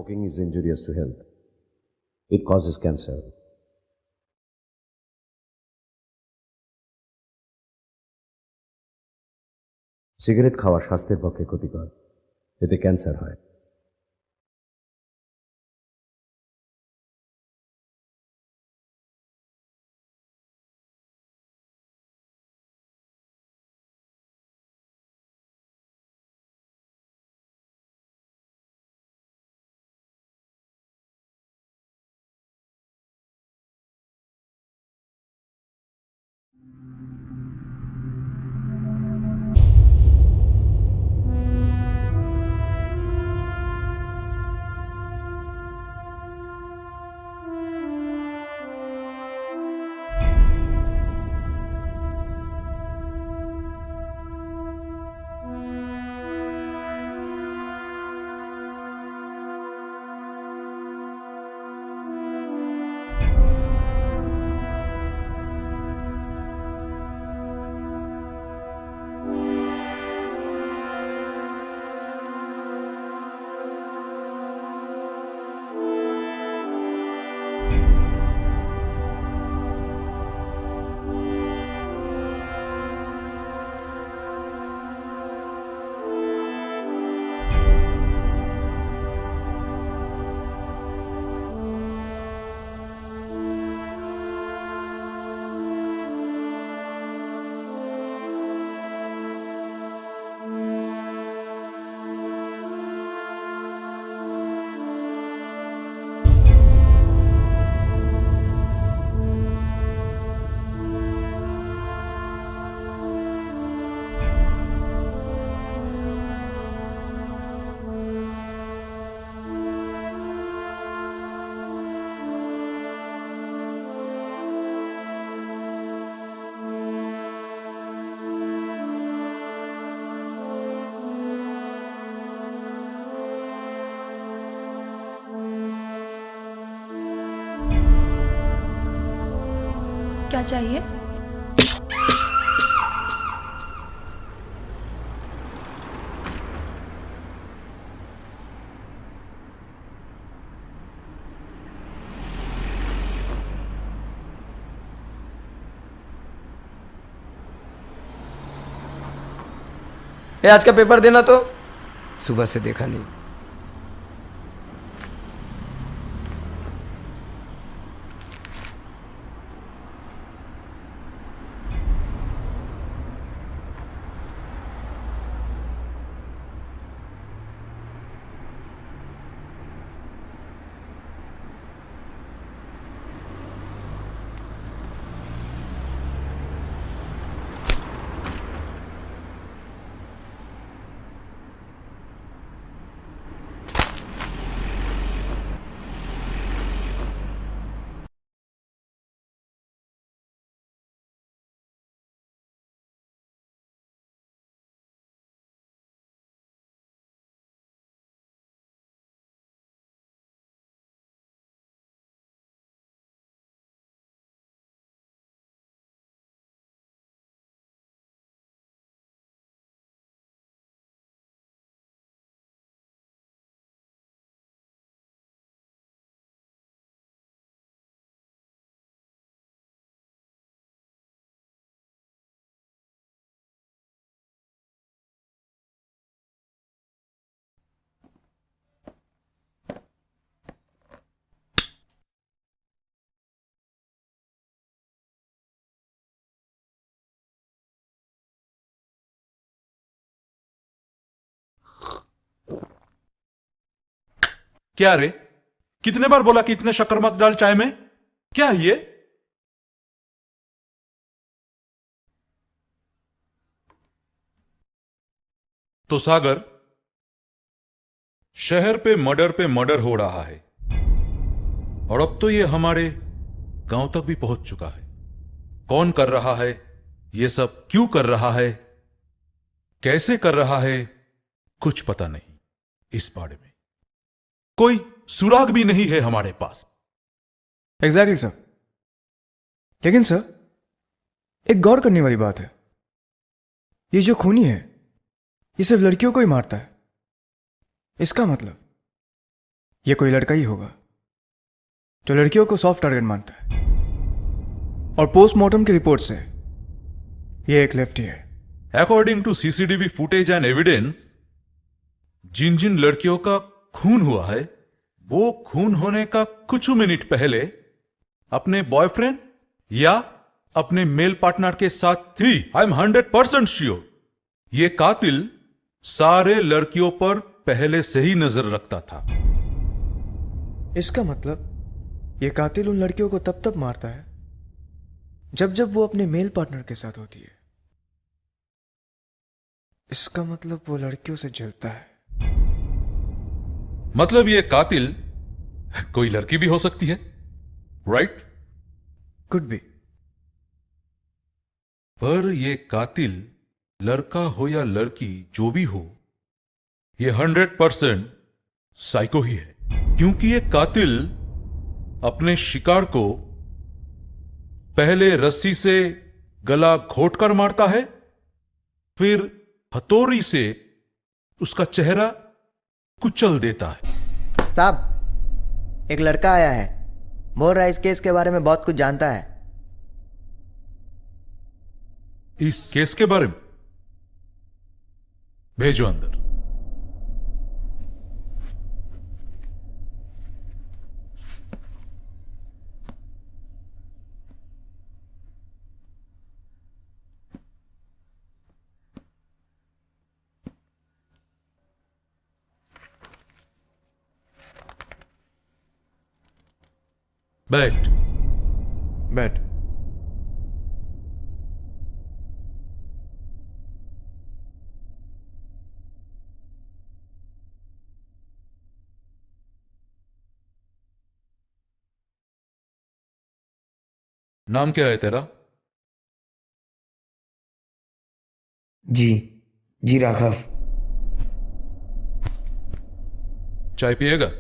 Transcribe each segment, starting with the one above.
Smoking is injurious to health. It causes cancer. Cigarette খাওয়া স্বাস্থ্যের পক্ষে ক্ষতিকর, এতে ক্যান্সার হয়। क्या चाहिए? आज का पेपर देना तो सुबह से देखा नहीं। क्या रे, कितने बार बोला कि इतने शक्कर मत डाल चाय में? क्या है ये? तो सागर, शहर पे मर्डर हो रहा है और अब तो ये हमारे गांव तक भी पहुंच चुका है। कौन कर रहा है ये सब, क्यों कर रहा है, कैसे कर रहा है, कुछ पता नहीं। इस बारे में कोई सुराग भी नहीं है हमारे पास। Exactly sir. लेकिन सर, एक गौर करने वाली बात है, ये जो खूनी है ये सिर्फ लड़कियों को ही मारता है। इसका मतलब ये कोई लड़का ही होगा जो लड़कियों को सॉफ्ट टारगेट मानता है। और पोस्टमार्टम की रिपोर्ट से ये एक लेफ्टी है। According to CCTV footage and evidence, जिन जिन लड़कियों का खून हुआ है वो खून होने का कुछ मिनट पहले अपने बॉयफ्रेंड या अपने मेल पार्टनर के साथ थी। आई एम 100% श्योर ये कातिल सारे लड़कियों पर पहले से ही नजर रखता था। इसका मतलब ये कातिल उन लड़कियों को तब तब मारता है जब जब वो अपने मेल पार्टनर के साथ होती है। इसका मतलब वो लड़कियों से जलता है। मतलब ये कातिल कोई लड़की भी हो सकती है, राइट? Could be. पर ये कातिल लड़का हो या लड़की जो भी हो, ये 100% साइको ही है। क्योंकि ये कातिल अपने शिकार को पहले रस्सी से गला घोंटकर मारता है, फिर हथौड़ी से उसका चेहरा कुचल देता है। साहब, एक लड़का आया है, बोल रहा है इस केस के बारे में बहुत कुछ जानता है। इस केस के बारे में भेजो अंदर। बैठ। बैठ। नाम क्या है तेरा? जी राघव। चाय पिएगा?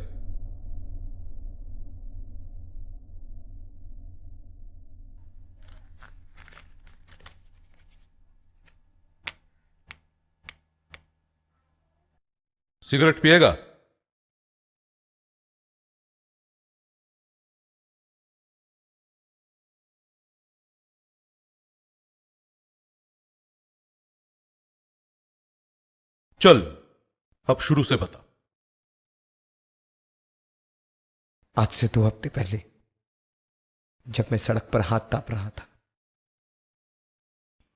सिगरेट पिएगा? चल, अब शुरू से बता। आज से 2 हफ्ते पहले जब मैं सड़क पर हाथ ताप रहा था,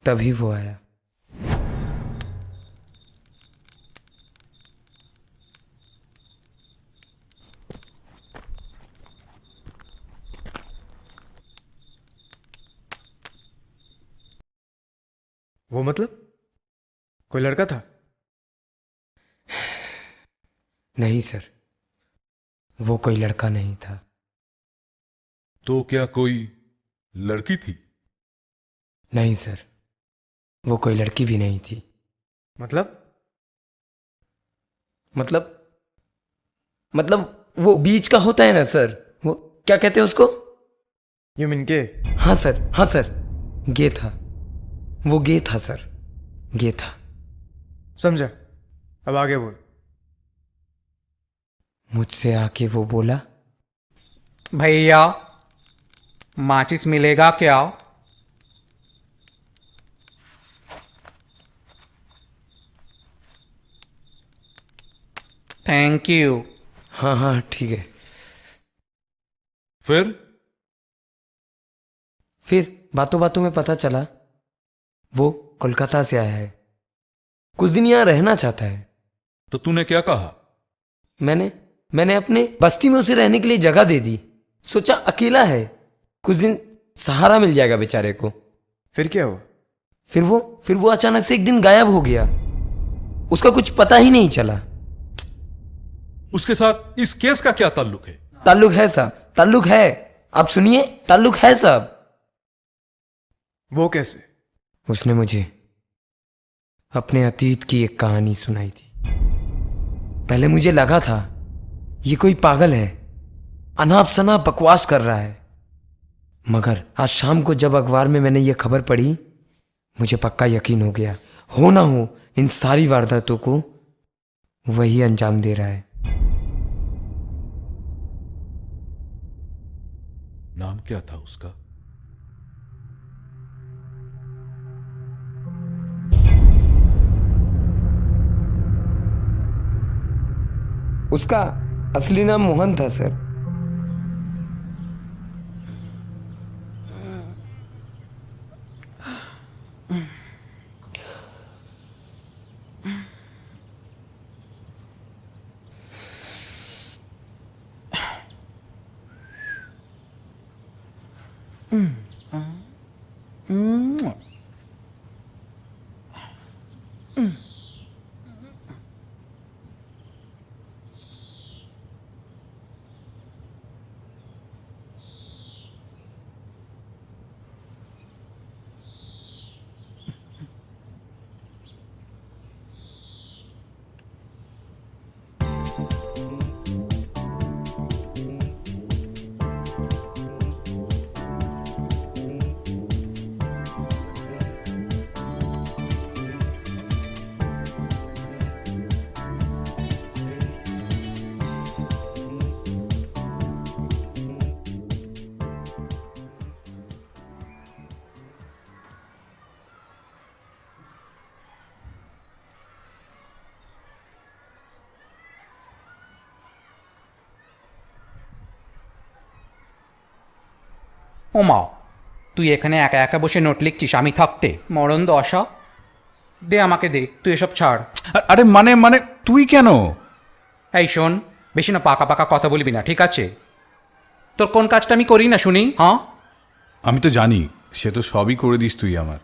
तभी वो आया। वो मतलब कोई लड़का था? नहीं सर, वो कोई लड़का नहीं था। तो क्या कोई लड़की थी? नहीं सर, वो कोई लड़की भी नहीं थी। मतलब वो बीच का होता है ना सर, वो क्या कहते हैं उसको? यू मीन के? हाँ सर, गे था। वो गे था सर, गे था। समझा। अब आगे बोल। मुझसे आके वो बोला, भैया माचिस मिलेगा क्या? Thank you. हाँ ठीक है। फिर बातों बातों में पता चला वो कोलकाता से आया है, कुछ दिन यहां रहना चाहता है। तो तूने क्या कहा? मैंने अपने बस्ती में उसे रहने के लिए जगह दे दी। सोचा अकेला है, कुछ दिन सहारा मिल जाएगा बेचारे को। फिर क्या हुआ? फिर वो अचानक से एक दिन गायब हो गया, उसका कुछ पता ही नहीं चला। उसके साथ इस केस का क्या ताल्लुक है? ताल्लुक है साहब, ताल्लुक है। आप सुनिए, ताल्लुक है साहब। वो कैसे? उसने मुझे अपने अतीत की एक कहानी सुनाई थी। पहले मुझे लगा था ये कोई पागल है, अनाप शनाप बकवास कर रहा है, मगर आज शाम को जब अखबार में मैंने ये खबर पढ़ी, मुझे पक्का यकीन हो गया, हो ना हो इन सारी वारदातों को वही अंजाम दे रहा है। नाम क्या था उसका? उसका असली नाम मोहन था सर। ও মা, তুই এখানে একা একা বসে নোট লিখছিস আমি থাকতে? মরণ দশা। দে আমাকে দে, তুই এসব ছাড়। আরে মানে মানে তুই কেন? এই শোন, বেশি না পাকা পাকা কথা বলবি না, ঠিক আছে? তোর কোন কাজটা আমি করি না শুনি? হ্যাঁ, আমি তো জানি, সে তো সবই করে দিস তুই আমার।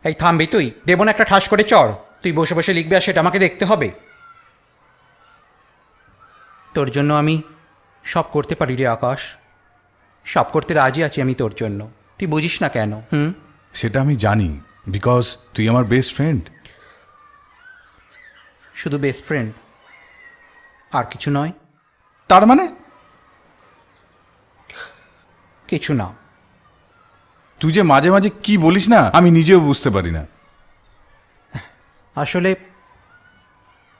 এই থামবি তুই? দেবো না একটা ঠাস করে চড়। তুই বসে বসে লিখবি আর সেটা আমাকে দেখতে হবে? তোর জন্য আমি সব করতে পারি রে আকাশ, সব করতে রাজি আছি আমি তোর জন্য। তুই বুঝিস না কেন? সেটা আমি জানি, বিকজ তুই আমার বেস্ট ফ্রেন্ড। শুধু বেস্ট ফ্রেন্ড, আর কিছু নয়? তার মানে? কিছু না। তুই যে মাঝে মাঝে কি বলিস না, আমি নিজেও বুঝতে পারি না। আসলে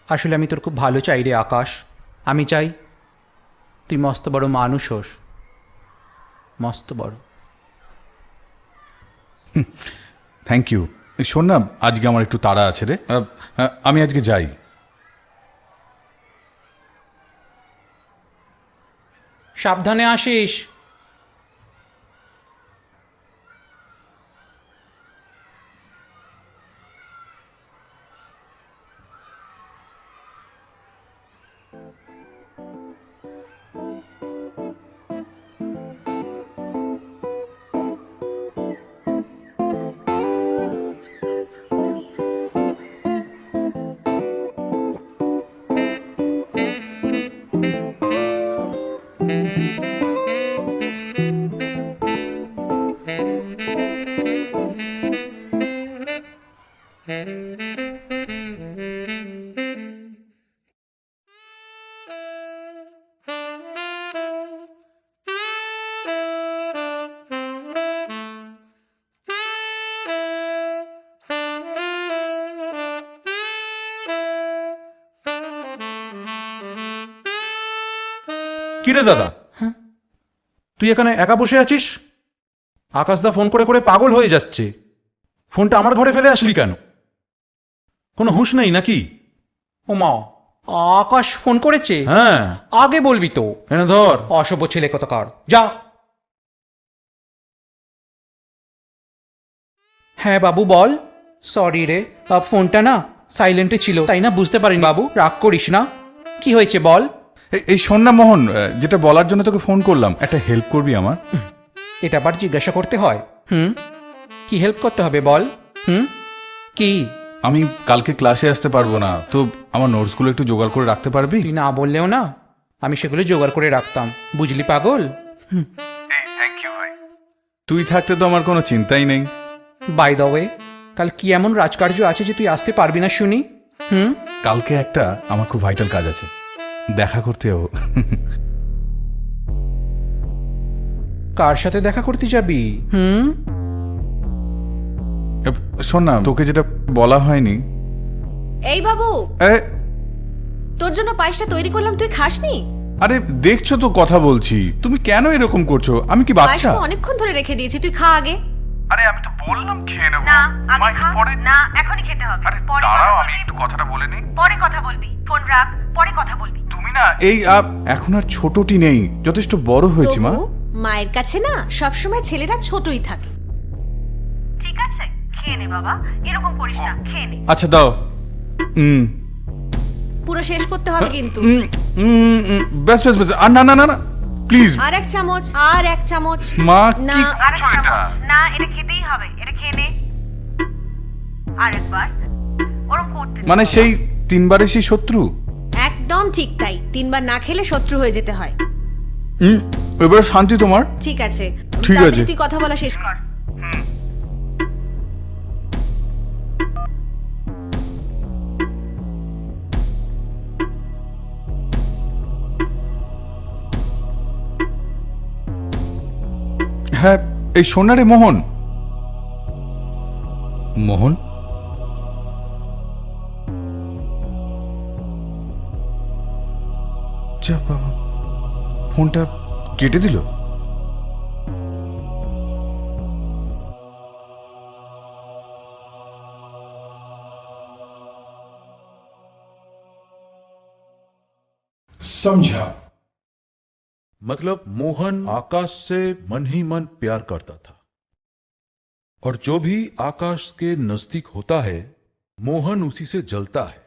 আসলে আমি তোর খুব ভালো চাই রে আকাশ। আমি চাই তুই মস্ত বড় মানুষ হোস, মস্ত বড়। Thank you. শোন না, আজকে আমার একটু তাড়া আছে রে, আমি আজকে যাই। সাবধানে আসিস। কিরে দাদা, তুই এখানে একা বসে আছিস? আকাশদা ফোন করে করে পাগল হয়ে যাচ্ছে। ফোনটা আমার ঘরে ফেলে আসলি কেন? কোনো হুঁশ নেই নাকি? ও মা, আকাশ ফোন করেছে? হ্যাঁ, আগে বলবি তো। এনে ধর। অসভ্য ছেলে কোথাকার, যা। হ্যাঁ বাবু বল। সরি রে, ফোনটা না সাইলেন্টে ছিল, তাই না বুঝতে পারিনি। বাবু রাগ করিস না, কি হয়েছে বল। এই শোন না মোহন, যেটা বলার জন্য তোকে ফোন করলাম, একটা হেল্প করবি আমার? এটা আবার জিজ্ঞাসা করতে হয়? কি হেল্প করতে হবে বল। কি? আমি কালকে ক্লাসে আসতে পারবো না, তো আমার নোটসগুলো একটু জোগাড় করে রাখতে পারবি? তুই না বললেও না, আমি সেগুলো জোগাড় করে রাখতাম, বুঝলি পাগল। তুই থাকতে তো আমার কোনো চিন্তাই নেই। বাই দ্য ওয়ে, কাল কি এমন রাজকার্য আছে যে তুই আসতে পারবি না শুনি? কালকে একটা আমার খুব ভাইটাল কাজ আছে, দেখা করতেও। কার সাথে দেখা করতে যাবি? শোন না, তোকে যেটা বলা হয়নি। এই বাবু, এ, তোর জন্য পায়েসটা তৈরি করলাম, তুই খাসনি? আরে দেখছো তো কথা বলছি, তুমি কেন এরকম করছো? আমি কি পায়েস বাচ্চা? তো অনেকক্ষণ ধরে রেখে দিয়েছি, তুই খা আগে। আরে আমি তো বললাম খেয়ে নেবো। না আগে খা। না এখনই খেতে হবে। পরে কথা বলবি। একটু কথাটা বলে নিই। পরে কথা বলবি, ফোন রাখ, পরে কথা বলবি। তুমি না এই এখন আর ছোটটি নেই, যথেষ্ট বড় হয়েছি মা। তবু মায়ের কাছে না সবসময় ছেলেরা ছোটই থাকে। ঠিক আছে, খেয়ে নে বাবা, এরকম করিস না, খেয়ে নে। আচ্ছা দাও। পুরো শেষ করতে হবে কিন্তু। ব্যাস ব্যাস ব্যাস, আর না না না না প্লিজ আর এক চামচ, আর এক চামচ। মা। না কি আরে না, এটা খেতেই হবে, এটা খেয়ে নে। আরেকবার ওরকম করতে নেই। মানে সেই 3 বারে সেই শত্রু? একদম ঠিক তাই, 3 বার না খেলে শত্রু হয়ে যেতে হয়। এবার শান্তি তোমার? ঠিক আছে, ঠিক তাড়াতাড়ি আছে। তুই কথা বলা শেষ কর। হ্যাঁ, এই সোনারে মোহন। মোহন? যা বাবা, ফোনটা কেটে দিল। समझा। मतलब मोहन आकाश से मन ही मन प्यार करता था, और जो भी आकाश के नजदीक होता है मोहन उसी से जलता है।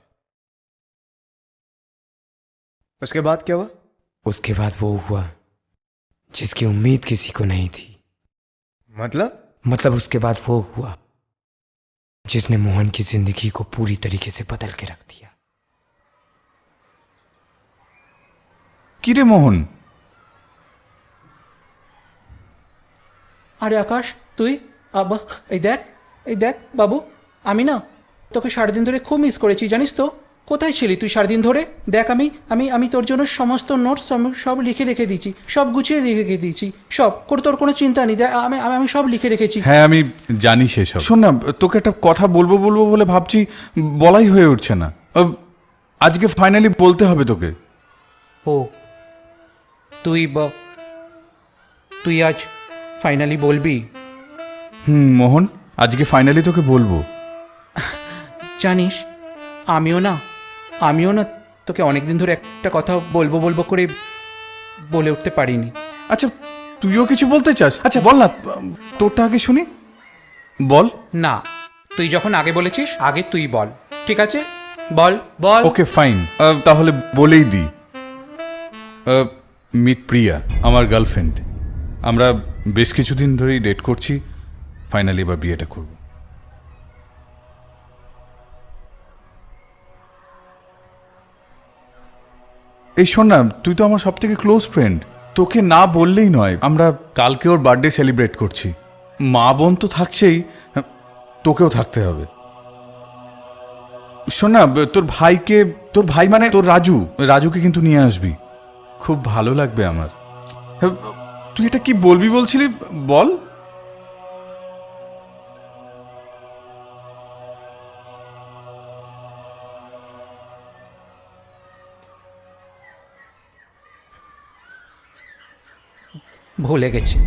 उसके बाद क्या हुआ? उसके बाद वो हुआ जिसकी उम्मीद किसी को नहीं थी। मतलब उसके बाद वो हुआ जिसने मोहन की जिंदगी को पूरी तरीके से बदल के रख दिया। কিরে মোহন? আরে আকাশ, তুই আবা, এই দেখ বাবু, আমি না তোকে সারাদিন ধরে খুব মিস করেছি, জানিস তো? কোথায় ছিলি তুই সারাদিন ধরে? দেখ আমি আমি আমি তোর জন্য সমস্ত নোটস আমি সব লিখে রেখে দিয়েছি, সব গুছিয়ে রেখে দিয়েছি, সব করে, তোর কোনো চিন্তা নেই। দেখ আমি আমি আমি সব লিখে রেখেছি। হ্যাঁ আমি জানি সেসব। শোন না, তোকে একটা কথা বলবো বলবো বলে ভাবছি, বলাই হয়ে উঠছে না। আজকে ফাইনালি বলতে হবে তোকে। ও তুই আজ ফাইনালি বলবি? মোহন, আজকে ফাইনালি তোকে বলবো। জানিস আমিও না তোকে অনেকদিন ধরে একটা কথা বলবো করে বলে উঠতে পারিনি। আচ্ছা তুইও কিছু বলতে চাস? আচ্ছা বল না, তোরটা আগে শুনি, বল। না, তুই যখন আগে বলেছিস, আগে তুই বল, ঠিক আছে? বল। ওকে ফাইন, তাহলে বলেই দিই। মিট প্রিয়া, আমার গার্লফ্রেন্ড। আমরা বেশ কিছুদিন ধরেই ডেট করছি, ফাইনালি এবার বিয়েটা করব। এই শোন না, তুই তো আমার সব থেকে ক্লোজ ফ্রেন্ড, তোকে না বললেই নয়। আমরা কালকে ওর বার্থডে সেলিব্রেট করছি, মা বোন তো থাকছেই, তোকেও থাকতে হবে। শোন না, তোর ভাই মানে তোর রাজুকে কিন্তু নিয়ে আসবি, খুব ভালো লাগবে আমার। তুই এটা কি বলবি বলছিলি, বল। ভুলে গেছি।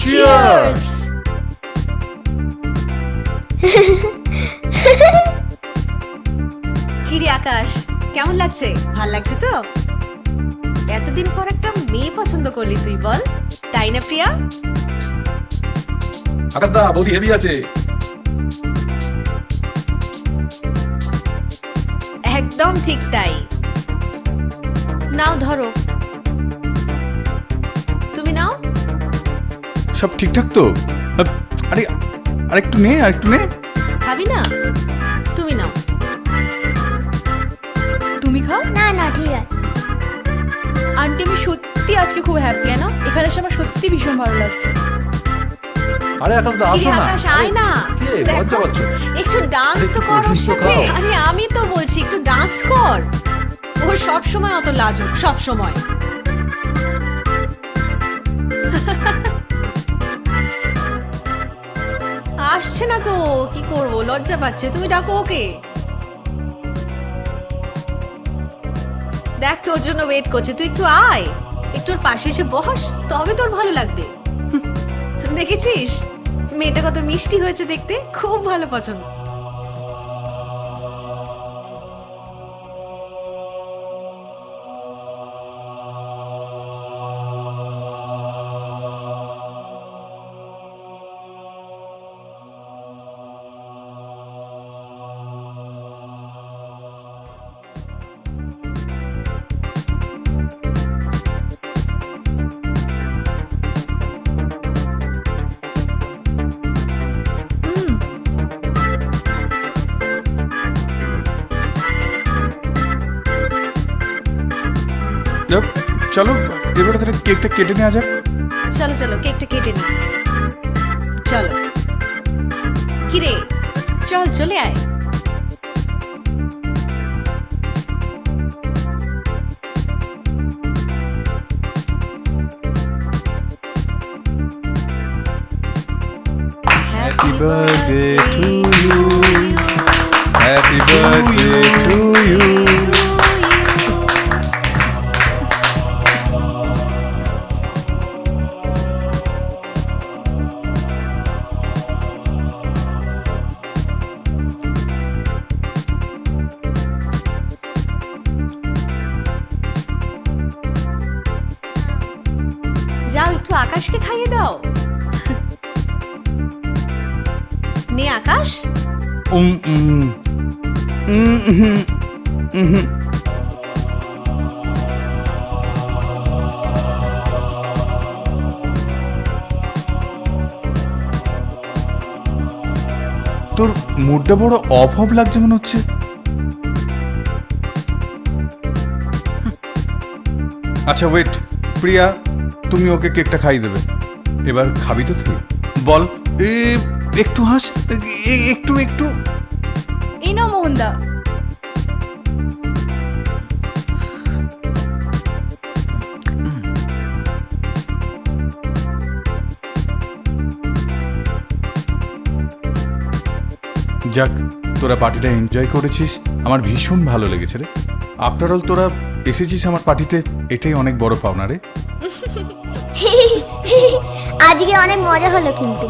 চিয়ার্স। কিরে আকাশ, কেমন লাগছে? ভাল লাগছে তো? এতদিন পর একটা মেয়ে পছন্দ করলি তুই, বল, তাই না প্রিয়া? আকাশ দা, বৌদি হেভি আছে। একদম ঠিক তাই। নাও ধরো, তুমি নাও। সব ঠিকঠাক তো? আরে আরেকটু নে, আরেকটু নে। খাবি না? তুমি নাও। তুমি খাও। না না ঠিক আছে। আন্টি আমি সত্যি আজকে খুব হ্যাপি। কেন? এখানে এসে আমার সত্যি ভীষণ ভালো লাগছে। আরে আকাশ দা কি আসো রে না। আকাশ, আয় না। কি রে, দেখো, লজ্জা পাচ্ছ? একটু ডান্স তো কর ওর সাথে। আরে আমি তো বলছি একটু ডান্স কর। ওর সব সময় অত লাজুক, সব সময়। আসছে না তো, কি করব, লজ্জা পাচ্ছে। তুমি ডাকো ওকে। দেখ তোর জন্য ওয়েট করছে, তুই একটু আয়, একটু ওর পাশে এসে বস, তবে তোর ভালো লাগবে। দেখেছিস মেয়েটা কত মিষ্টি হয়েছে দেখতে, খুব ভালো পছন্দ। যাক, চলো এবারে তাহলে কেকটা কেটে নেওয়া যাক। চলো চলো কেকটা কেটে নি। চলো কিরে, চল চলে আয়। Happy birthday to you. Happy birthday to you. যাও একটু আকাশকে খাইয়ে দাও। নে আকাশ। উম, উম, উম, উম, উম। তোর মুডটা বড় অফ অফ লাগছে মনে হচ্ছে। আচ্ছা ওয়েট, প্রিয়া তুমি ওকে কেকটা খাইয়ে দেবে। এবার খাবি তো তুই? বল, একটু হাস, একটু একটু। এই নাও মোহনদা। যাক, তোরা পার্টিটা এনজয় করেছিস, আমার ভীষণ ভালো লেগেছে রে। আফটার অল তোরা এসেছিস আমার পার্টিতে, এটাই অনেক বড় পাওনা রে। আজকে অনেক মজা হলো কিন্তু।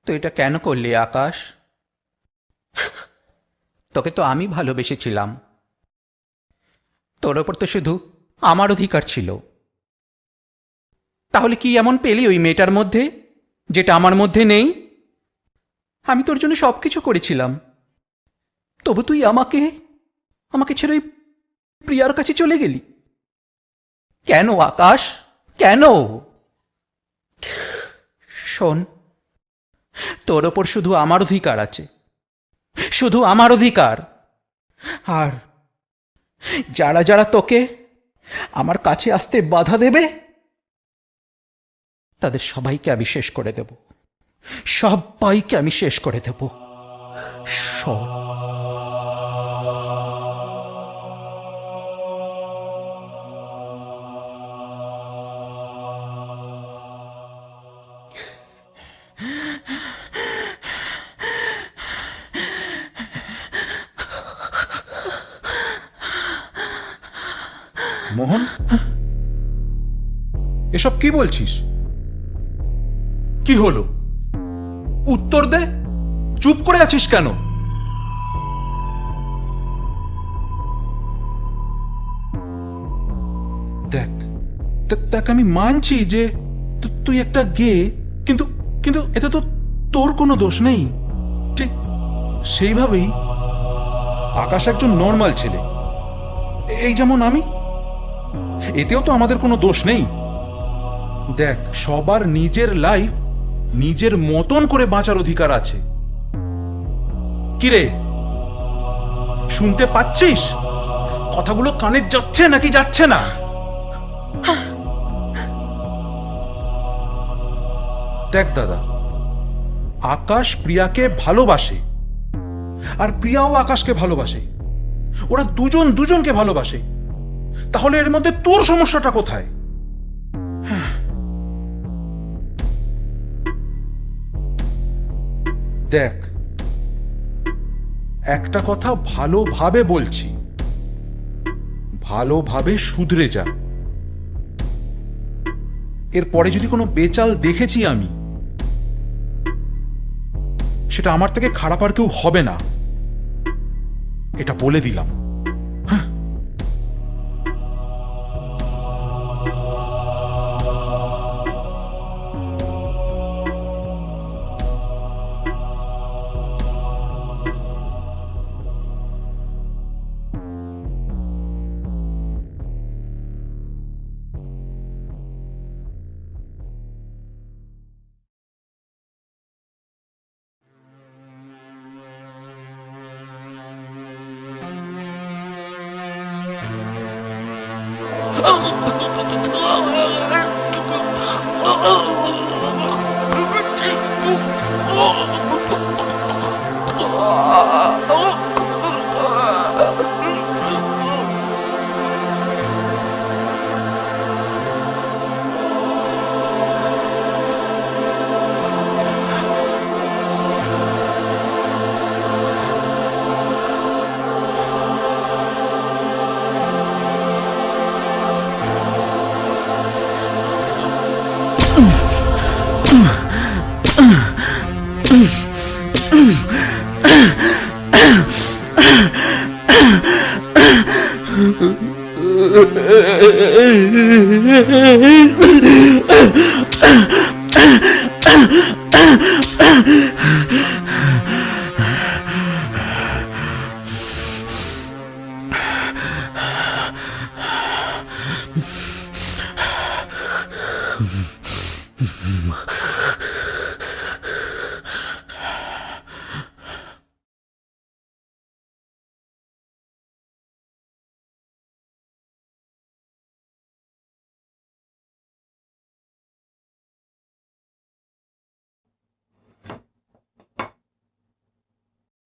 তো এটা কেন করলি আকাশ? তোকে তো আমি ভালোবেসেছিলাম, তোর ওপর তো শুধু আমার অধিকার ছিল। তাহলে কি এমন পেলি ওই মেয়েটার মধ্যে যেটা আমার মধ্যে নেই? আমি তোর জন্য সবকিছু করেছিলাম, তবু তুই আমাকে ছেড়ে ওই প্রিয়ার কাছে চলে গেলি কেন আকাশ, কেন? শোন, তোর ওপর শুধু আমার অধিকার আছে, শুধু আমার অধিকার। আর যারা যারা তোকে আমার কাছে আসতে বাধা দেবে তাদের সবাইকে আমি শেষ করে দেব, সবাইকে আমি শেষ করে দেব। সব মোহন, এসব কি বলছিস? কি হলো? উত্তর দে, চুপ করে আছিস কেন? দেখ দেখ, আমি মানছি যে তুই একটা গে, কিন্তু কিন্তু এতে তো তোর কোনো দোষ নেই। সেইভাবেই আকাশ একজন নর্মাল ছেলে, এই যেমন আমি। এতেও তো আমাদের কোনো দোষ নেই। দেখ, সবার নিজের লাইফ নিজের মতন করে বাঁচার অধিকার আছে। কিরে, শুনতে পাচ্ছিস? কথাগুলো কানে যাচ্ছে নাকি যাচ্ছে না? দেখ দাদা, আকাশ প্রিয়াকে ভালোবাসে, আর প্রিয়াও আকাশকে ভালোবাসে। ওরা দুজন দুজনকে ভালোবাসে। তাহলে এর মধ্যে তোর সমস্যাটা কোথায়? দেখ, একটা কথা ভালোভাবে বলছি, ভালোভাবে শুধরে যা। এরপরে যদি কোনো বেচাল দেখেছি আমি, সেটা আমার থেকে খারাপ আর কেউ হবে না, এটা বলে দিলাম।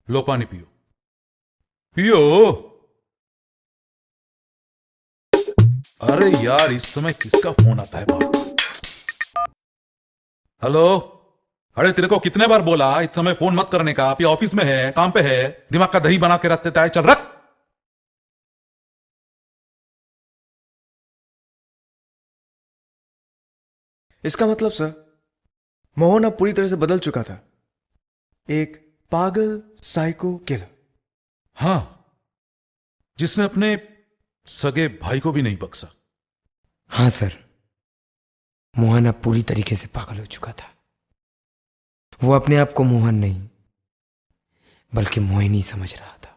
लो पानी पियो, पियो। अरे यार, इस समय किसका फोन आता है बाप? हेलो, अरे तेरे को कितने बार बोला इस समय फोन मत करने का? आप ये ऑफिस में है, काम पे है, दिमाग का दही बना के रखते थे। चल रख। इसका मतलब सर, मोहन अब पूरी तरह से बदल चुका था, एक पागल साइको किलर। हाँ, जिसने अपने सगे भाई को भी नहीं बख्शा। हाँ सर, मोहन अब पूरी तरीके से पागल हो चुका था। वो अपने आप को मोहन नहीं बल्कि मोहिनी समझ रहा था।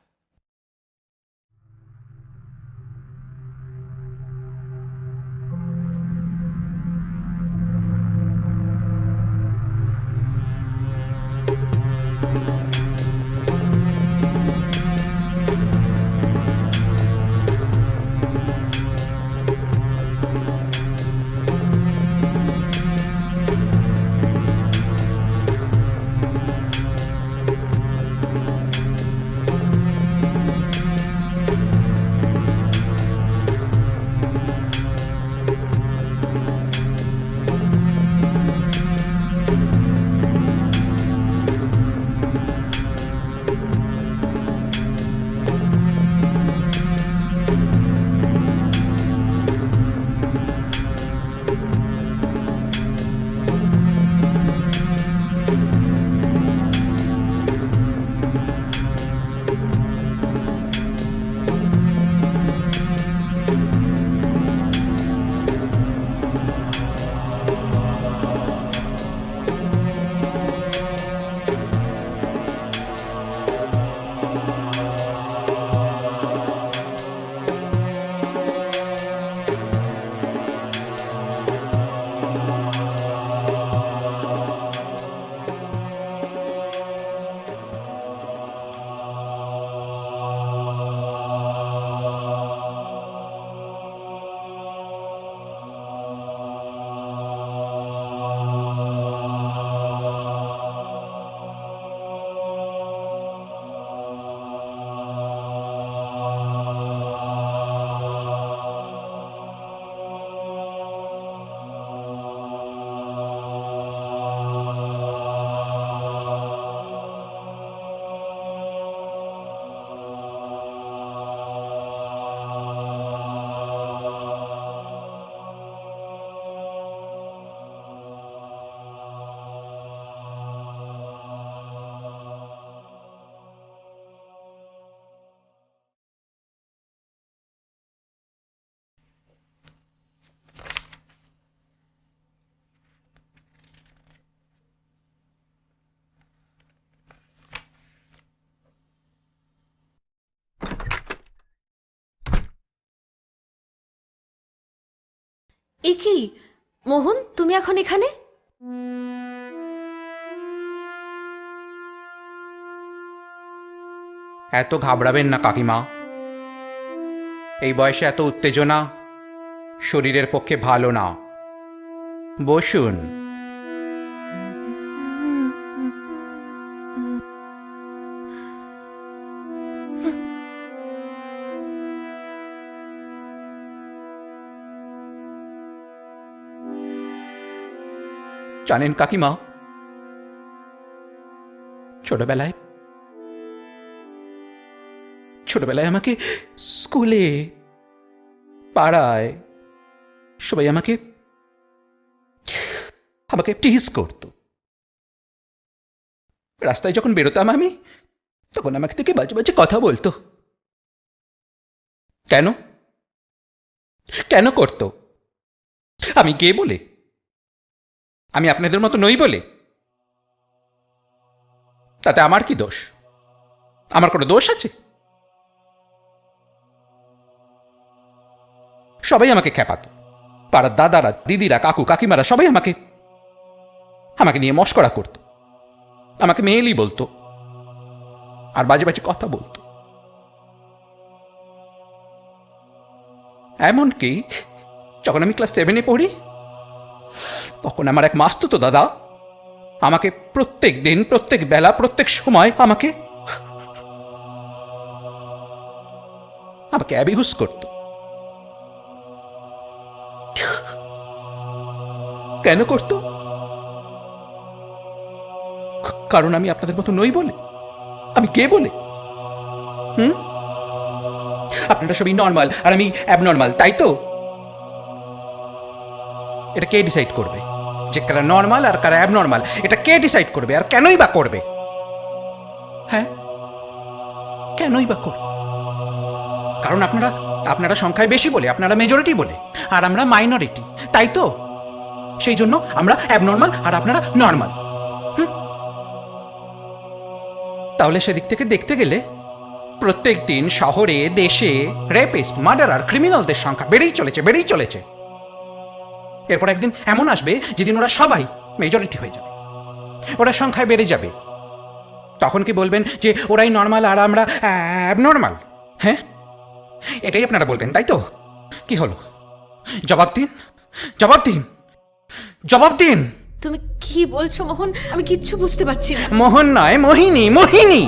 এ কি মোহন, তুমি এখন এখানে? এত ঘাবড়াবেন না কাকিমা, এই বয়সে এত উত্তেজনা শরীরের পক্ষে ভালো না। বসুন। জানেন কাকিমা, ছোটবেলায় আমাকে স্কুলে, পাড়ায় সবাই আমাকে টিজ করত। রাস্তায় যখন বেরোতাম আমি, তখন আমাকে থেকে বাজে বাজে কথা বলতো। কেন কেন করতো? আমি কে বলে? আমি আপনাদের মতো নই বলে? তাতে আমার কি দোষ? আমার কোনো দোষ আছে? সবাই আমাকে খেপাতো, পাড়ার দাদারা, দিদিরা, কাকু, কাকিমারা সবাই আমাকে নিয়ে মশকরা করত, আমাকে মেয়েলি বলতো আর বাজে বাজে কথা বলতো। এমনকি যখন আমি ক্লাস 7-এ পড়ি, তখন আমার এক মাস্তুতো দাদা আমাকে প্রত্যেক দিন, প্রত্যেক বেলা, প্রত্যেক সময় আমাকে অ্যাবিউজ করত। কেন করত? কারণ আমি আপনাদের মতো নই বলে। আমি কে বলে? আপনারা সবই নর্মাল আর আমি অ্যাবনর্মাল, তাই তো? এটা কে ডিসাইড করবে যে কারা নর্মাল আর কারা অ্যাবনর্মাল? এটা কে ডিসাইড করবে? আর কেনই বা করবে? হ্যাঁ, কেনই বা করবে? কারণ আপনারা সংখ্যায় বেশি বলে, আপনারা মেজরিটি বলে, আর আমরা মাইনরিটি, তাই তো? সেই জন্য আমরা অ্যাবনর্মাল আর আপনারা নর্মাল। তাহলে সেদিক থেকে দেখতে গেলে প্রত্যেক দিন শহরে, দেশে রেপিস্ট, মার্ডারার, ক্রিমিনালদের সংখ্যা বেড়েই চলেছে। এরপর একদিন এমন আসবে যেদিন ওরা সবাই মেজরিটি হয়ে যাবে, ওরা সংখ্যায় বেড়ে যাবে। তখন কি বলবেন যে ওরাই নর্মাল আর আমরা অ্যাবনর্মাল? হ্যাঁ, এটাই আপনারা বলবেন, তাই তো? কি হলো? জবাব দিন, জবাব দিন, জবাব দিন। তুমি কি বলছো মোহন? আমি কিচ্ছু বুঝতে পারছি না। মোহন নয়, মোহিনী, মোহিনী।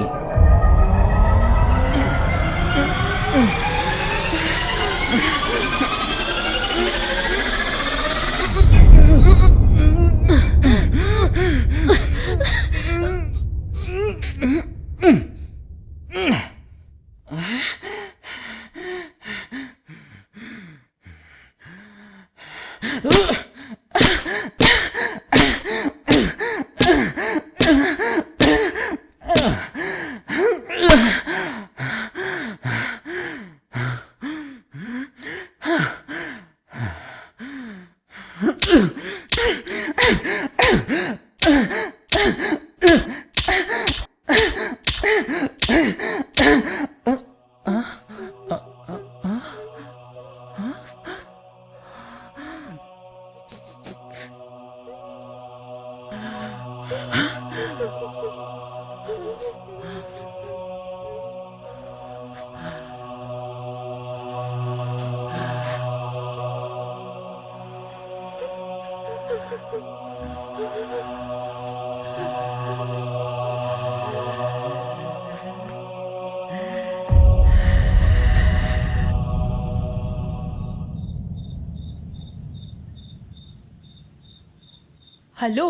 হ্যালো,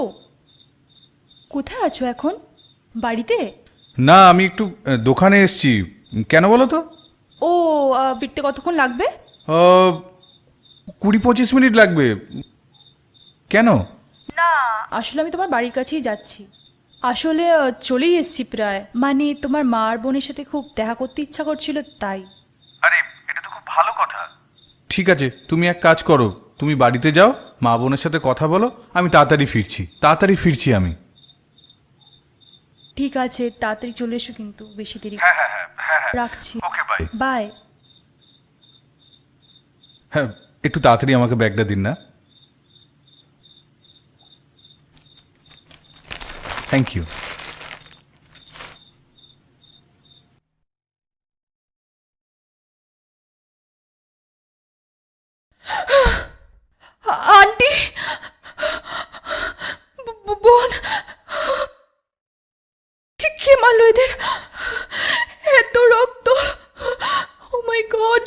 কোথায় আছো এখন? বাড়িতে? না, আমি একটু দোকানে এসেছি। কেন বলো তো? ও, ফিরতে কতক্ষণ লাগবে? 20-25 মিনিট লাগবে। কেন? আসলে আমি তোমার বাড়ির কাছেই যাচ্ছি। আসলে চলেই এসেছি প্রায়। মানে তোমার মা আর বোনের সাথে খুব দেখা করতে ইচ্ছা করছিল, তাই। আরে, এটা তো খুব ভালো কথা। ঠিক আছে, তুমি এক কাজ করো, তুমি বাড়িতে যাও, মা বোনের সাথে কথা বলো, আমি তাড়াতাড়ি ফিরছি আমি। ঠিক আছে, তাড়াতাড়ি চলে এসো কিন্তু, বেশি দেরি। হ্যাঁ, রাখছি। ওকে, বাই। বাই। হ্যাঁ, একটু তাড়াতাড়ি আমাকে ব্যাগটা দিন না। Thank you. আন্টি, বোন, কে মারলো এদের? এত রক্ত! ও মাই গড!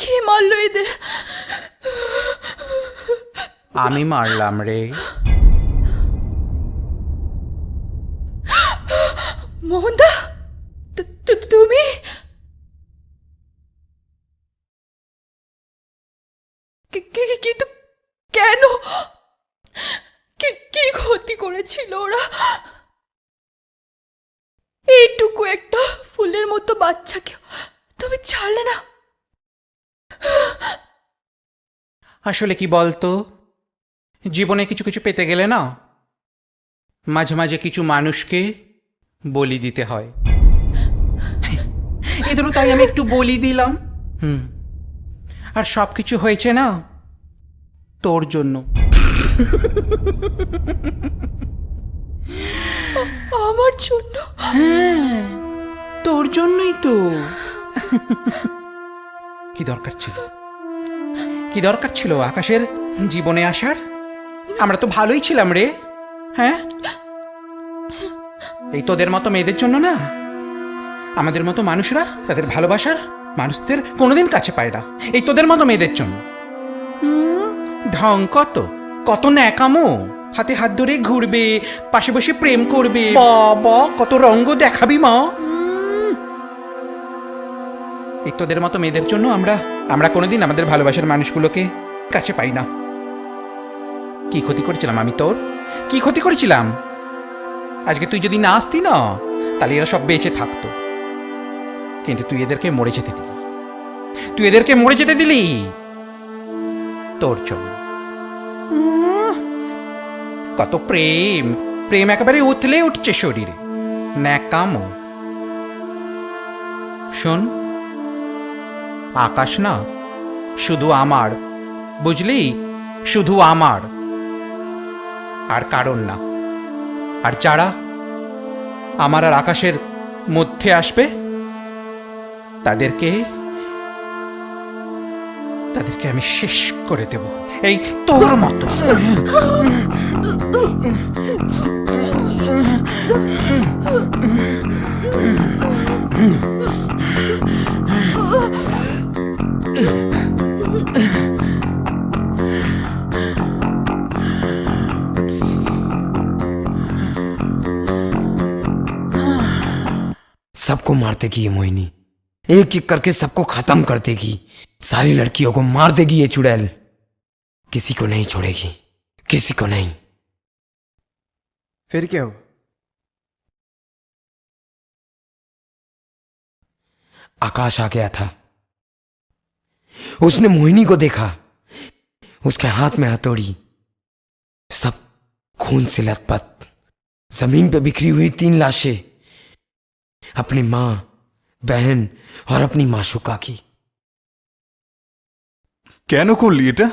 কে মারলো এদের? আমি মারলাম রে। মোহনদা, তুমি? কিন্তু কেন? কি ক্ষতি করেছিল ওরা? এইটুকু একটা ফুলের মতো বাচ্চাকে তুমি ছাড়লে না? আসলে কি বলতো, জীবনে কিছু কিছু পেতে গেলে না মাঝে মাঝে কিছু মানুষকে বলি দিতে হয়। এদেরও তাই আমি একটু বলি দিলাম। আর সব কিছু হয়েছে না তোর জন্য। আমার জন্য? হ্যাঁ, তোর জন্যই তো। কি দরকার ছিল, কি দরকার ছিল আকাশের জীবনে আসার? আমরা তো ভালোই ছিলাম রে। হ্যাঁ, এই তোদের মতো মেয়েদের জন্য না, আমাদের মতো মানুষরা তাদের ভালোবাসার মানুষদের কোনোদিন কাছে পায় না। এই তোদের মতো মেয়েদের জন্য ঢং কত, কত ন্যাকামো, হাতে হাত ধরে ঘুরবে, পাশে বসে প্রেম করবে, বাবা কত রঙ্গ দেখাবি মা। এই তোদের মতো মেয়েদের জন্য আমরা কোনোদিন আমাদের ভালোবাসার মানুষগুলোকে কাছে পাই না। কি ক্ষতি করেছিলাম আমি তোর? কি ক্ষতি করেছিলাম? আজকে তুই যদি না আসতি না, তাহলে এরা সব বেঁচে থাকতো। কিন্তু তুই এদেরকে মরে যেতে দিলি, তুই এদেরকে মরে যেতে দিলি তোর জন্য। কত প্রেম, প্রেম একেবারে উথলে উঠছে শরীরে, ন্যাকামো। শোন, আকাশ না শুধু আমার, বুঝলি? শুধু আমার, আর কারণ না। আর যারা আমার আর আকাশের মধ্যে আসবে তাদেরকে আমি শেষ করে দেব, এই তোর মতো। सबको मार देगी ये मोहिनी, एक एक करके सबको खत्म कर देगी। सारी लड़कियों को मार देगी ये चुड़ैल, किसी को नहीं छोड़ेगी, किसी को नहीं। फिर क्या हुआ? आकाश आ गया था, उसने मोहिनी को देखा, उसके हाथ में हथौड़ी, सब खून से लथपथ, जमीन पे बिखरी हुई 3 लाशें, अपनी मां, बहन और अपनी माशुका की। কেন করলি এটা?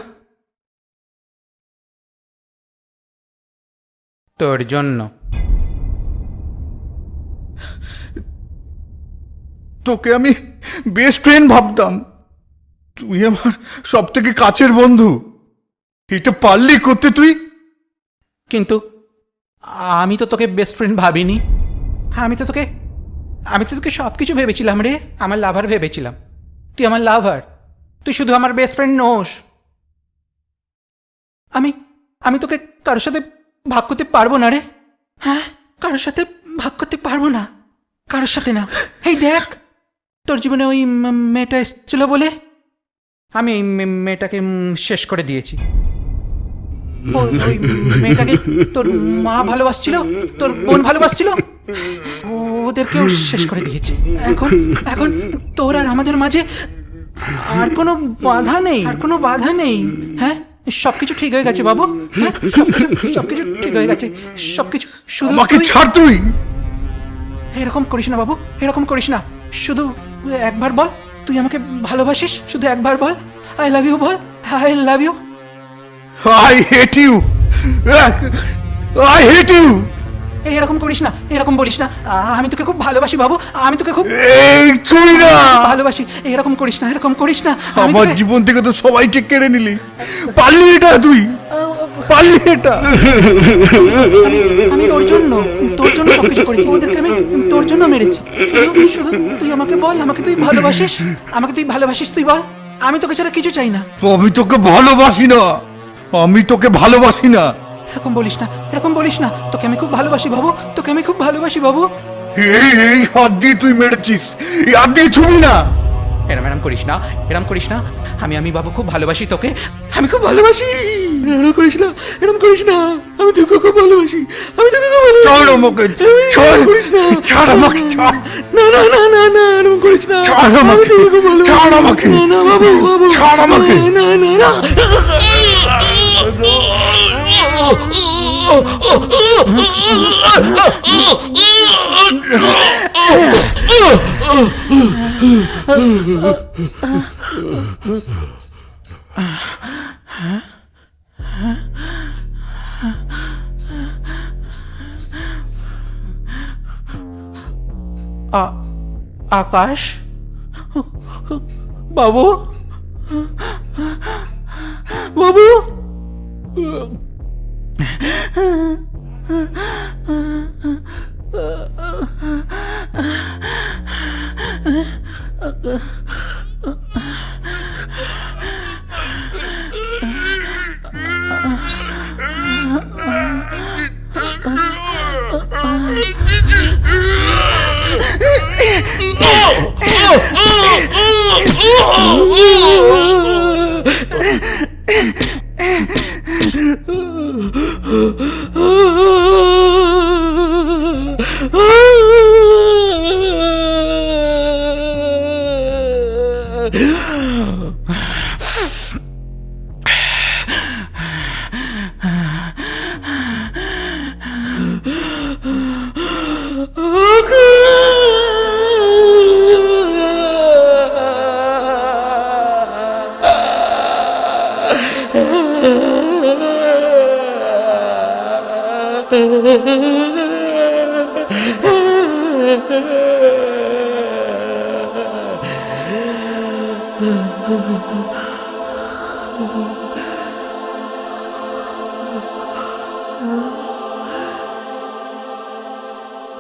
তোর জন্য। তোকে আমি বেস্ট ফ্রেন্ড ভাবতাম, তুই আমার সব থেকে কাছের বন্ধু, এটা পারলি করতে তুই? কিন্তু আমি তো তোকে বেস্ট ফ্রেন্ড ভাবিনি। আমি তো তোকে সব কিছু ভেবেছিলাম রে, আমার লাভার ভেবেছিলাম। তুই আমার লাভার, তুই শুধু আমার বেস্ট ফ্রেন্ড নোস। আমি তোকে কারোর সাথে ভাগ করতে পারবো না রে। হ্যাঁ, কারোর সাথে ভাগ করতে পারবো না, কারোর সাথে না। এই দেখ, তোর জীবনে ওই মেয়েটা এসেছিল বলে আমি এই মেয়েটাকে শেষ করে দিয়েছি। ওই মেয়েটাকে তোর মা ভালোবাসছিল, তোর বোন ভালোবাসছিল, ওদেরকেও শেষ করে দিয়েছি। এখন তোর আর আমাদের মাঝে আর কোনো বাধা নেই, আর কোনো বাধা নেই। হ্যাঁ, সবকিছু ঠিক হয়ে গেছে বাবু। হ্যাঁ, সবকিছু ঠিক হয়ে গেছে, সবকিছু। শুধু আমাকে ছাড় তুই। এরকম করিস না বাবু, এরকম করিস না। শুধু একবার বল, তুই আমাকে ভালোবাসিস? শুধু একবার বল, আই লাভ ইউ বল, I love you. I hate you, I hate you. এরকম করিস না, এরকম বলিস না। আমি তোকে খুব ভালোবাসি বাবু, আমি তোকে খুব এই চুরি না, ভালোবাসি। এরকম করিস না, এরকম করিস না। আমি আমার তোকে- জীবন থেকে তো সবাইকে কেড়ে নিলি, পারলি এটা তুই, পারলি এটা। আমি তোর জন্য সবকিছু করেছি, ওদেরকে আমি তোর জন্য মেরেছি। শুধু শুধু তুই আমাকে বল, আমাকে তুই ভালোবাসিস, আমাকে তুই ভালোবাসিস, তুই বল। আমি তোকে ছাড়া কিছু চাই না। আমি তোকে ভালোবাসি না, আমি তোকে ভালোবাসি না। এরকম বলিস না, এরকম বলিস না। তোকে আমি খুব ভালোবাসি বাবু, তোকে আমি খুব ভালোবাসি বাবু। এই হাত দিয়ে তুই মেরেছিস, এই হাত দিয়ে ছুরি না। এরম করিস না, এরম করিস না। আমি বাবু খুব ভালোবাসি তোকে, আমি খুব ভালোবাসি। এরম করিস না, এরম করিস না। আমি তোকে খুব ভালোবাসি, আমি তোকে খুব ভালোবাসি। ছাড় আমাকে, ছাড়, করিস না, ছাড় আমাকে, ছাড়। না না না না না, এরম করিস না। ছাড় আমাকে, আমি তোকে খুব ভালোবাসি। ছাড় আমাকে, না না বাবু, বাবু, ছাড় আমাকে। না না না। আকাশ, বাবু, বাবু।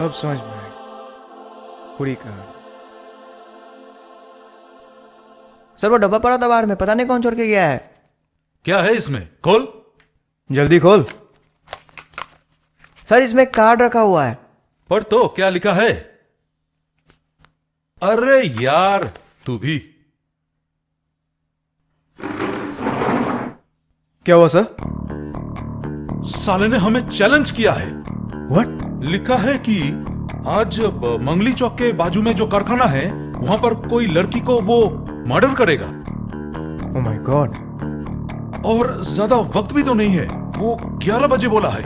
अब समझ में आई पूरी कहानी। सर वो डब्बा पड़ा था बाहर में, पता नहीं कौन छोड़ के गया है। क्या है इसमें? खोल। जल्दी खोल। सर इसमें एक कार्ड रखा हुआ है। पर तो क्या लिखा है? अरे यार, तू भी। क्या हुआ सर? साले ने हमें चैलेंज किया है। व्हाट? लिखा है कि आज मंगली चौक के बाजू में जो कारखाना है वहां पर कोई लड़की को वो मर्डर करेगा। Oh my God. और ज्यादा वक्त भी तो नहीं है, वो 11 बजे बोला है।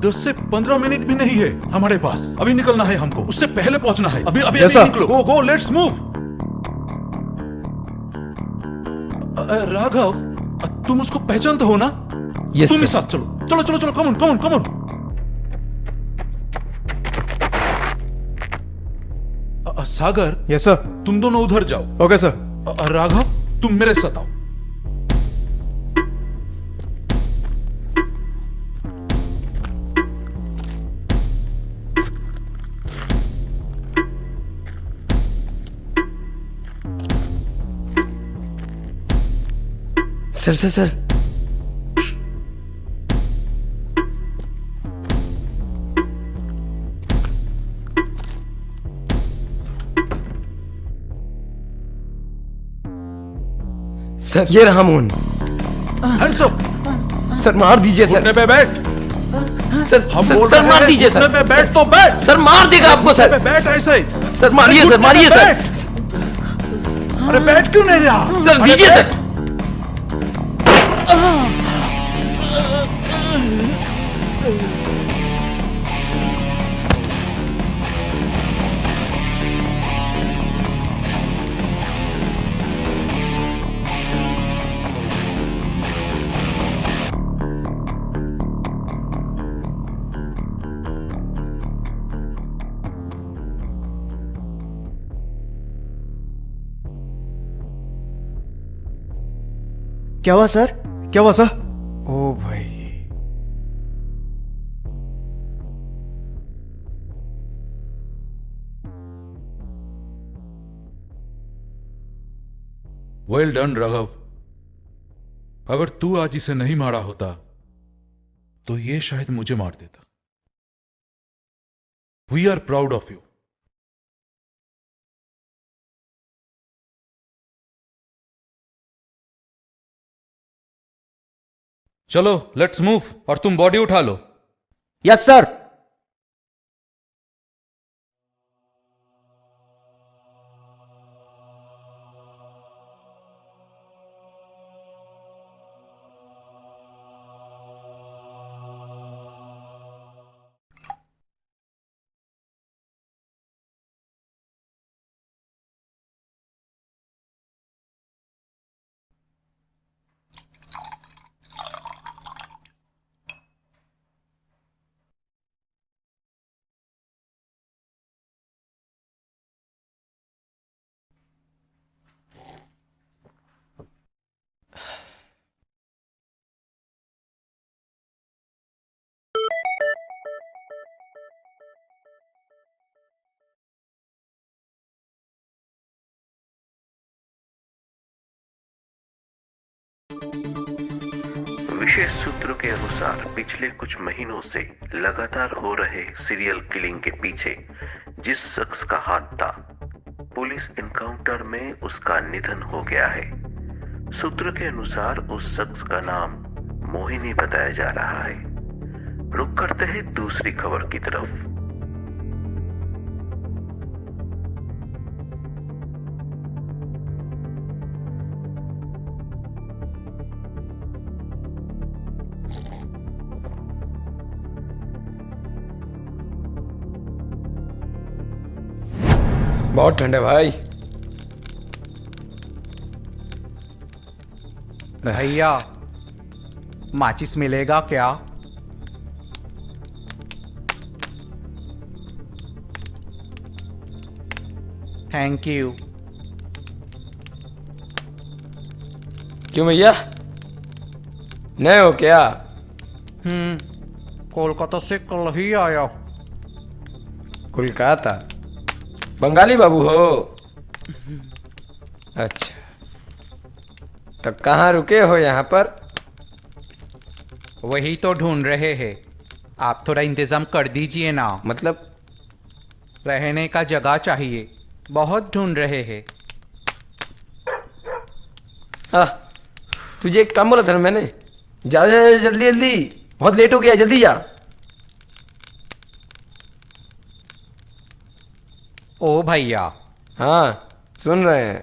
10 से 15 मिनट भी नहीं है हमारे पास। अभी निकलना है हमको, उससे पहले पहुंचना है। अभी अभी, Yes, अभी sir. निकलो। गो गो, लेट्स मूव। राघव, तुम उसको पहचानते हो ना? Yes, तुम ही sir. साथ चलो, चलो चलो चलो, come on come on come on. Sagar, yes sir. तुम दोनों उधर जाओ। Okay sir. राघव, तुम मेरे साथ आओ। सर सर, ये रहा मोहन। Hands up. सर मार दीजिए सर। घुटने पे बैठ। सर हम सर, बोल सर रहे मार हैं, दीजिए घुटने सर। पे बैठ तो बैठ। सर मार देगा आपको घुटने सर। पे बैठ ऐसे ही। सर मारिए अरे सर, घुटने मारिए पे सर। बैठ। अरे बैठ क्यों नहीं रहा? सर अरे दीजिए बैठ। सर। क्या हुआ सर? क्या हुआ सर? ओ भाई, वेल डन राघव। अगर तू आज इसे नहीं मारा होता तो ये शायद मुझे मार देता। We are proud of you. चलो लेट्स मूव, और तुम बॉडी उठा लो। Yes sir. विशेष सूत्रों के अनुसार पिछले कुछ महीनों से लगातार हो रहे सीरियल किलिंग के पीछे जिस शख्स का हाथ था, पुलिस एनकाउंटर में उसका निधन हो गया है। सूत्रों के अनुसार उस शख्स का नाम मोहिनी बताया जा रहा है। रुक करते हैं दूसरी खबर की तरफ। बहुत ठंड है भाई। भैया, माचिस मिलेगा क्या? Thank you. क्यों भैया, नए हो क्या? कोलकाता से कल ही आया। कोलकाता? बंगाली बाबू हो? अच्छा, तो कहाँ रुके हो यहाँ पर? वही तो ढूंढ रहे हैं। आप थोड़ा इंतजाम कर दीजिए ना। मतलब? रहने का जगह चाहिए, बहुत ढूंढ रहे हैं। तुझे एक काम बोला था ना मैंने, जा जा जा, जल्दी जल्दी, बहुत लेट हो गया, जल्दी जा। ओ भैया। हाँ, सुन रहे हैं।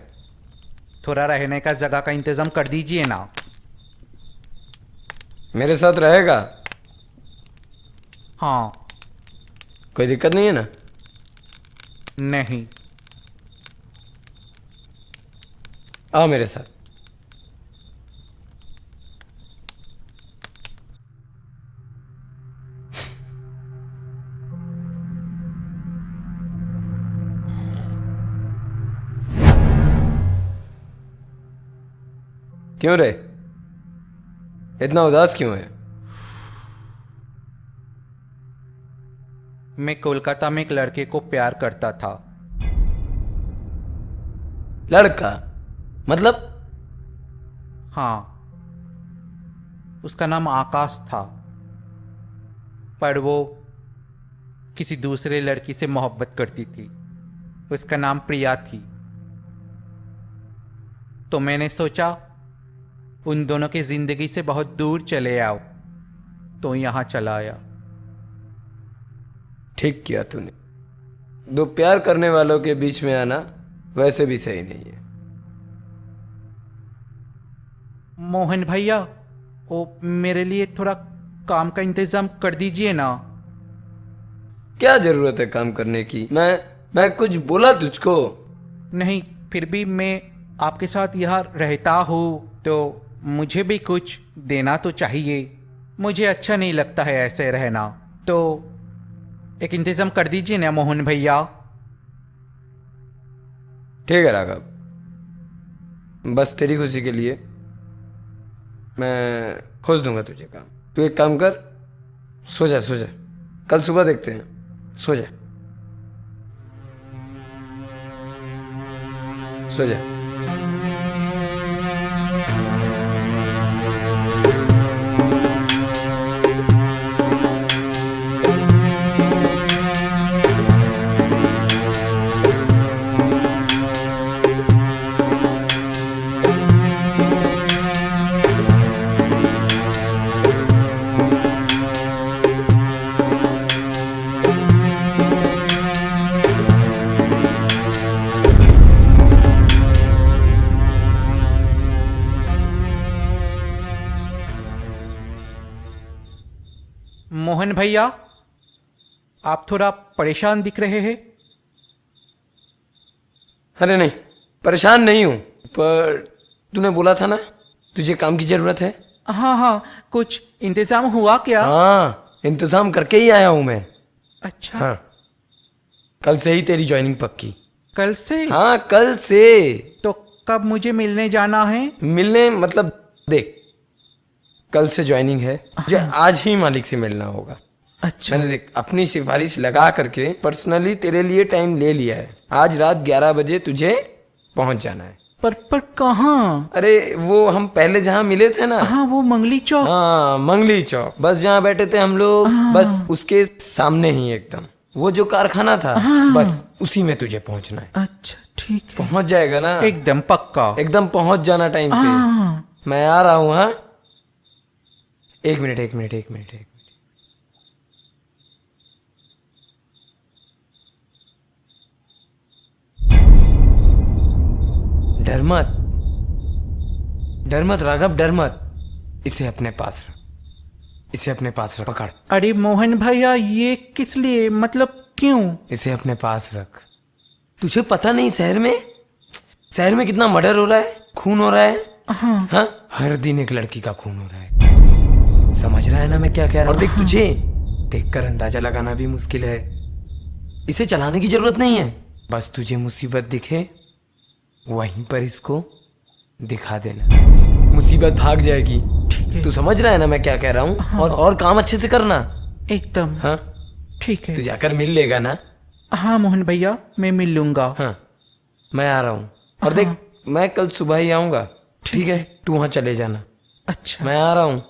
थोड़ा रहने का जगह का इंतजाम कर दीजिए ना। मेरे साथ रहेगा? हाँ। कोई दिक्कत नहीं है ना? नहीं। आओ मेरे साथ। क्यों रे, इतना उदास क्यों है? मैं कोलकाता में एक लड़के को प्यार करता था। लड़का? मतलब? हाँ, उसका नाम आकाश था, पर वो किसी दूसरे लड़की से मोहब्बत करती थी। उसका नाम प्रिया थी। तो मैंने सोचा उन दोनों की जिंदगी से बहुत दूर चले आओ, तो यहां चला आया। ठीक किया तूने। दो प्यार करने वालों के बीच में आना वैसे भी सही नहीं है। मोहन भैया, वो मेरे लिए थोड़ा काम का इंतजाम कर दीजिए ना। क्या जरूरत है काम करने की? मैं कुछ बोला तुझको? नहीं, फिर भी मैं आपके साथ यहाँ रहता हूँ तो मुझे भी कुछ देना तो चाहिए। मुझे अच्छा नहीं लगता है ऐसे रहना, तो एक इंतजाम कर दीजिए ना मोहन भैया। ठीक है राघव, बस तेरी खुशी के लिए मैं खोज दूंगा तुझे काम। तू एक काम कर, सो जा सो जा, कल सुबह देखते हैं। सो जा सो जा। मोहन भैया, आप थोड़ा परेशान दिख रहे हैं। अरे नहीं, परेशान नहीं हूं, पर तूने बोला था ना तुझे काम की जरूरत है। हाँ हाँ, कुछ इंतजाम हुआ क्या? हाँ, इंतजाम करके ही आया हूं मैं। अच्छा। हाँ, कल से ही तेरी ज्वाइनिंग पक्की। कल से? हाँ, कल से। तो कब मुझे मिलने जाना है? मिलने मतलब देख, कल से ज्वाइनिंग है, मुझे आज ही मालिक से मिलना होगा। अच्छा। मैंने देख अपनी सिफारिश लगा करके पर्सनली तेरे लिए टाइम ले लिया है। आज रात 11 बजे तुझे पहुंच जाना है। पर कहाँ? अरे वो हम पहले जहाँ मिले थे ना। हाँ, वो मंगली चौक। हाँ, मंगली चौक, बस जहाँ बैठे थे हम लोग, बस उसके सामने ही एकदम वो जो कारखाना था, बस उसी में तुझे पहुंचना है। अच्छा ठीक है, पहुंच जाएगा ना? एकदम पक्का। एकदम पहुंच जाना टाइम पे। मैं आ रहा हूँ। हाँ, एक मिनट एक मिनट एक मिनट एक मिनट। डर मत, डर मत राघव, डर मत। इसे अपने पास रख, इसे अपने पास रख। पकड़। अरे मोहन भैया, ये किस लिए, मतलब क्यों? इसे अपने पास रख। तुझे पता नहीं शहर में कितना मर्डर हो रहा है, खून हो रहा है। हाँ, हर दिन एक लड़की का खून हो रहा है। समझ रहा है ना मैं क्या कह रहा हूँ? और देख, तुझे देखकर अंदाजा लगाना भी मुश्किल है। इसे चलाने की जरूरत नहीं है, बस तुझे मुसीबत दिखे वहीं पर इसको दिखा देना, मुसीबत भाग जाएगी। ठीक है। तू समझ रहा है ना मैं क्या कह रहा हूँ? हाँ। और काम अच्छे से करना। एकदम। हाँ ठीक है। तू जाकर मिल लेगा ना? हाँ मोहन भैया, मैं मिल लूंगा। हाँ, मैं आ रहा हूँ। और देख, मैं कल सुबह ही आऊंगा। ठीक है, तू वहां चले जाना। अच्छा, मैं आ रहा हूँ।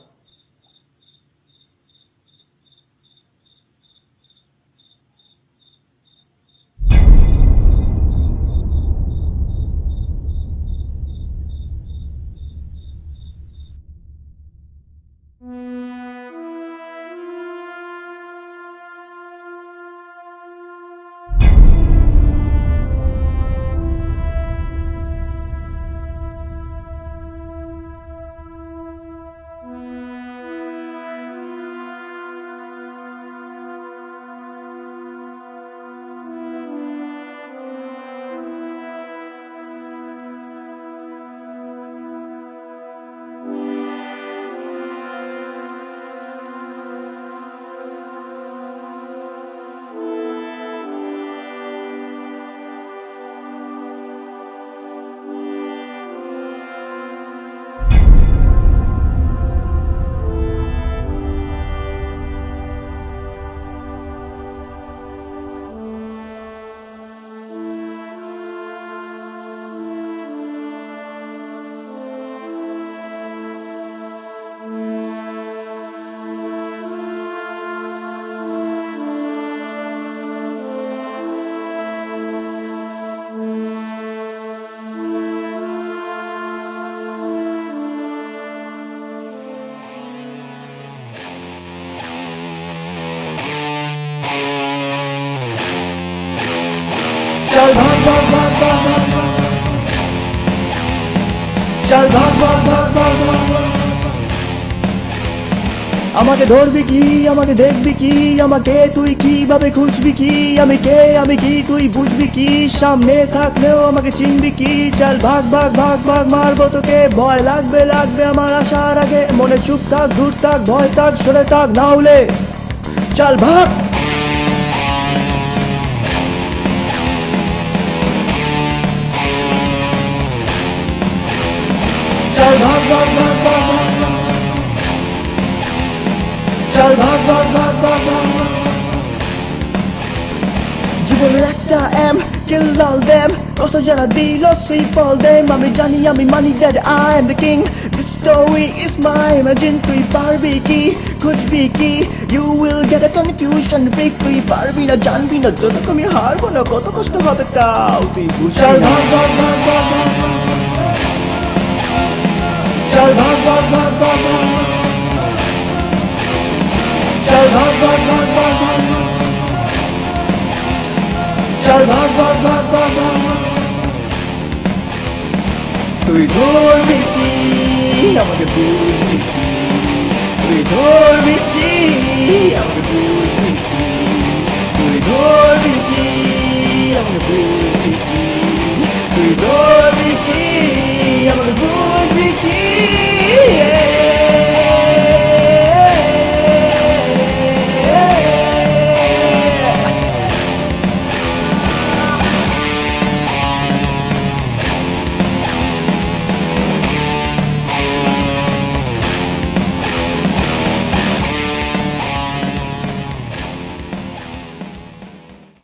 चल भाग भाग भाग भाग भाग भाग, चल भाग भाग भाग भाग भाग भाग। আমাকে ধরবি কি, আমাকে দেখবি কি, আমাকে তুই কিভাবে খুঁজবি কি, আমি কে, আমি কি তুই বুঝবি কি, সামনে থাকলেও আমাকে চিনবি কি। চল ভাগ ভাগ ভাগ ভাগ, মারবো তোকে, ভয় লাগবে লাগবে আমার আসার আগে, মনে চুপ থাক, দূর থাক, ভয় থাক, সরে থাক, না হলে চল ভাগ। चल भाग भाग भाग भाग भाग भाग। চল ভাগ ভাগ ভাগ ভাগ ভাগ জীবনের একটা এম kill all them কষ্ট যারা দিল সেই ফল দেম আমি জানি আমি মানি that I am the king this story is my imagine তুই পারবি কি খুঁজবি কি you will get a confusion break তুই পারবি না জানবি না যতক্ষণ আমি হারবো না কত কষ্ট হবে তাও তুই বুঝবি চল ভাগ ভাগ ভাগ ভাগ ভাগ চল ভাগ ভাগ ভাগ ভাগ ভাগ চল ভাগ ভাগ ভাগ ভাগ ভাগ চল ভাগ ভাগ ভাগ ভাগ ভাগ তুই ধরবি কি আমাকে বুঝবি কি তুই ধরবি কি আমাকে বুঝবি কি তুই ধরবি কি